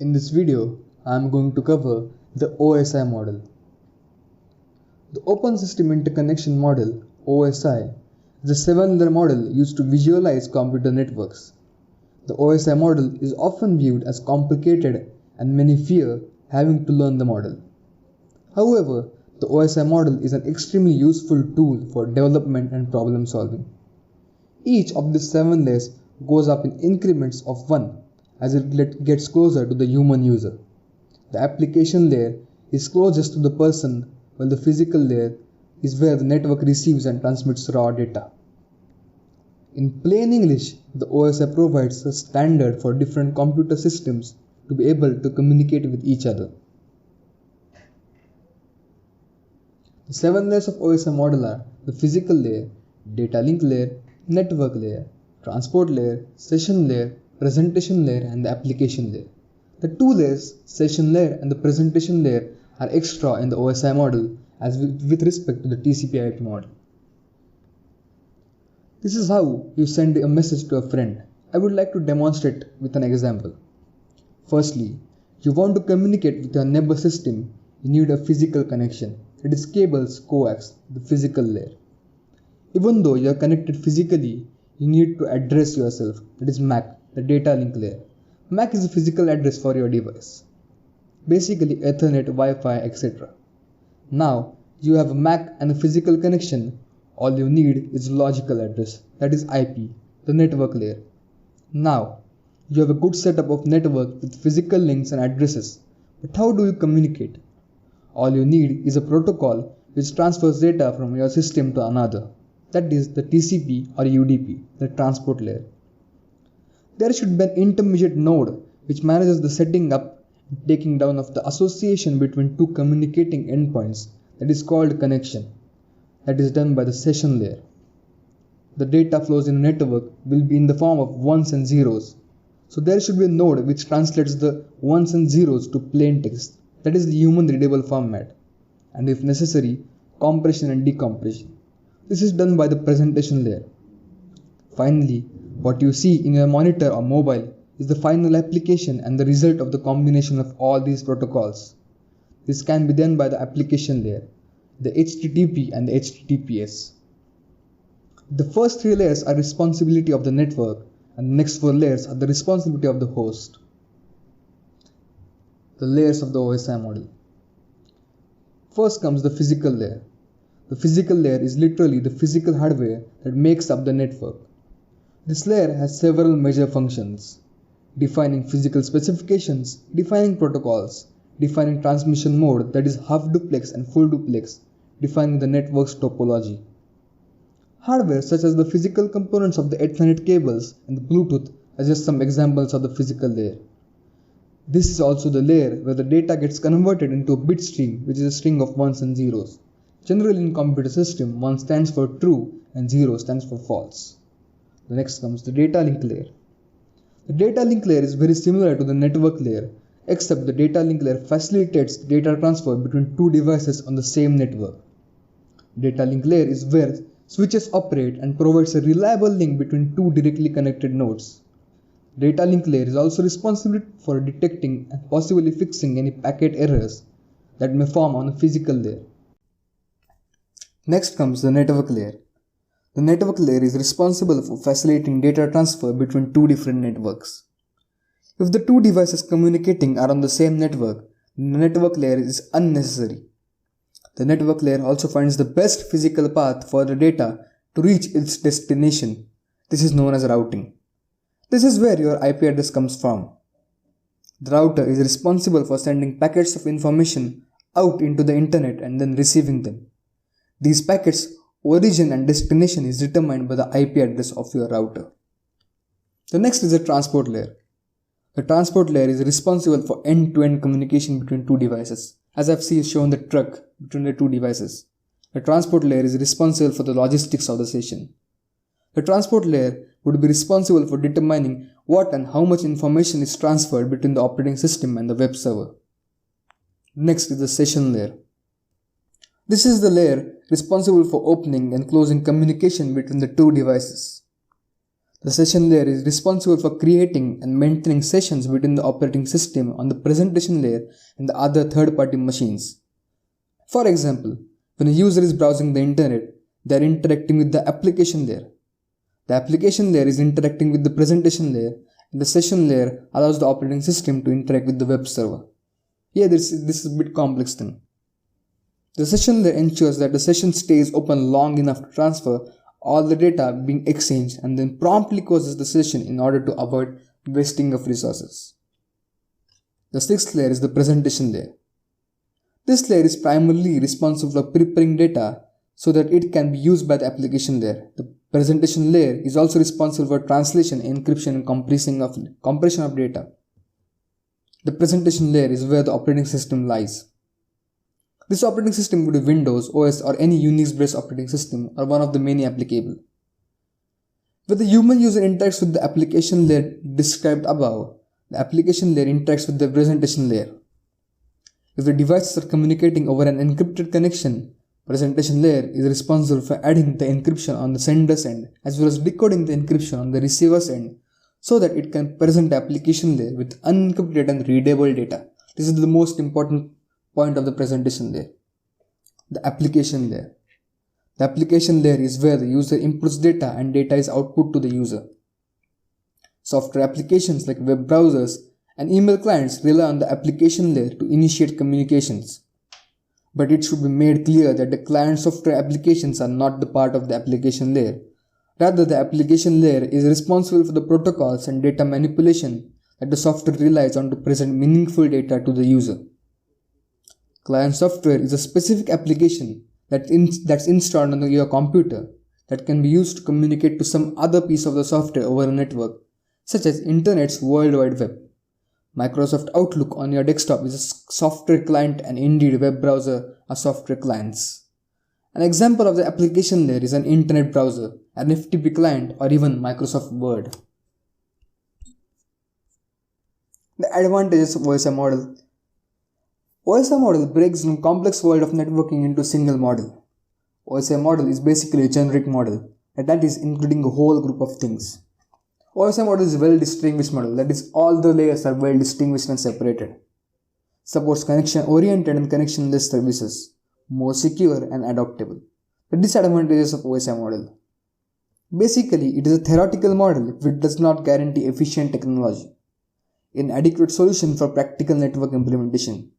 In this video, I am going to cover the OSI model. The Open System Interconnection Model (OSI) is a seven-layer model used to visualize computer networks. The OSI model is often viewed as complicated and many fear having to learn the model. However, the OSI model is an extremely useful tool for development and problem solving. Each of the seven layers goes up in increments of 1 as it gets closer to the human user. The application layer is closest to the person, while the physical layer is where the network receives and transmits raw data. In plain English, the OSI provides a standard for different computer systems to be able to communicate with each other. The seven layers of OSI model are the physical layer, data link layer, network layer, transport layer, session layer, presentation layer, and the application layer. The two layers, session layer and the presentation layer, are extra in the OSI model as with respect to the TCP/IP model. This is how you send a message to a friend. I would like to demonstrate with an example. Firstly, you want to communicate with your neighbor system. You need a physical connection. It is cables, coax, the physical layer. Even though you are connected physically, you need to address yourself. That is MAC, the data link layer. MAC is the physical address for your device. Basically Ethernet, Wi-Fi, etc. Now you have a MAC and a physical connection. All you need is logical address, that is IP, the network layer. Now you have a good setup of network with physical links and addresses. But how do you communicate? All you need is a protocol which transfers data from your system to another. That is the TCP or UDP, the transport layer. There should be an intermediate node which manages the setting up and taking down of the association between two communicating endpoints, that is called connection. That is done by the session layer. The data flows in a network will be in the form of ones and zeros. So there should be a node which translates the ones and zeros to plain text, that is the human readable format, and if necessary, compression and decompression. This is done by the presentation layer. Finally, what you see in your monitor or mobile is the final application and the result of the combination of all these protocols. This can be done by the application layer, the HTTP and the HTTPS. The first three layers are responsibility of the network, and the next four layers are the responsibility of the host. The layers of the OSI model. First comes the physical layer. The physical layer is literally the physical hardware that makes up the network. This layer has several major functions: defining physical specifications, defining protocols, defining transmission mode, that is half duplex and full duplex, defining the network's topology. Hardware such as the physical components of the Ethernet cables and the Bluetooth are just some examples of the physical layer. This is also the layer where the data gets converted into a bit stream, which is a string of ones and zeros. Generally in computer system, 1 stands for true and 0 stands for false. The next comes the data link layer. The data link layer is very similar to the network layer, except the data link layer facilitates data transfer between two devices on the same network. Data link layer is where switches operate and provides a reliable link between two directly connected nodes. Data link layer is also responsible for detecting and possibly fixing any packet errors that may form on a physical layer. Next comes the network layer. The network layer is responsible for facilitating data transfer between two different networks. If the two devices communicating are on the same network, the network layer is unnecessary. The network layer also finds the best physical path for the data to reach its destination. This is known as routing. This is where your IP address comes from. The router is responsible for sending packets of information out into the internet and then receiving them. These packets' origin and destination is determined by the IP address of your router. The next is the transport layer. The transport layer is responsible for end-to-end communication between two devices. As I've shown the truck between the two devices. The transport layer is responsible for the logistics of the session. The transport layer would be responsible for determining what and how much information is transferred between the operating system and the web server. Next is the session layer. This is the layer responsible for opening and closing communication between the two devices. The session layer is responsible for creating and maintaining sessions between the operating system on the presentation layer and the other third-party machines. For example, when a user is browsing the internet, they are interacting with the application layer. The application layer is interacting with the presentation layer, and the session layer allows the operating system to interact with the web server. Yeah, this is a bit complex thing. The session layer ensures that the session stays open long enough to transfer all the data being exchanged and then promptly closes the session in order to avoid wasting of resources. The sixth layer is the presentation layer. This layer is primarily responsible for preparing data so that it can be used by the application layer. The presentation layer is also responsible for translation, encryption, and compression of data. The presentation layer is where the operating system lies. This operating system could be Windows, OS, or any Unix-based operating system, or one of the many applicable. When the human user interacts with the application layer described above, the application layer interacts with the presentation layer. If the devices are communicating over an encrypted connection, presentation layer is responsible for adding the encryption on the sender's end as well as decoding the encryption on the receiver's end so that it can present the application layer with unencrypted and readable data. This is the most important point of the presentation layer. The application layer. The application layer is where the user inputs data and data is output to the user. Software applications like web browsers and email clients rely on the application layer to initiate communications. But it should be made clear that the client software applications are not the part of the application layer. Rather, the application layer is responsible for the protocols and data manipulation that the software relies on to present meaningful data to the user. Client software is a specific application that's installed on your computer that can be used to communicate to some other piece of the software over a network, such as Internet's World Wide Web. Microsoft Outlook on your desktop is a software client, and indeed web browser are software clients. An example of the application layer is an internet browser, an FTP client, or even Microsoft Word. The advantages of OSI model. OSI model breaks down complex world of networking into a single model. OSI model is basically a generic model, and that is including a whole group of things. OSI model is a well-distinguished model, that is, all the layers are well distinguished and separated. Supports connection-oriented and connection-less services, more secure and adaptable. The disadvantages of OSI model. Basically, it is a theoretical model which does not guarantee efficient technology. Inadequate solution for practical network implementation.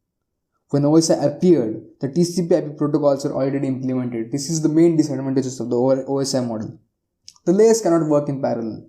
When OSI appeared, the TCP/IP protocols were already implemented. This is the main disadvantages of the OSI model. The layers cannot work in parallel.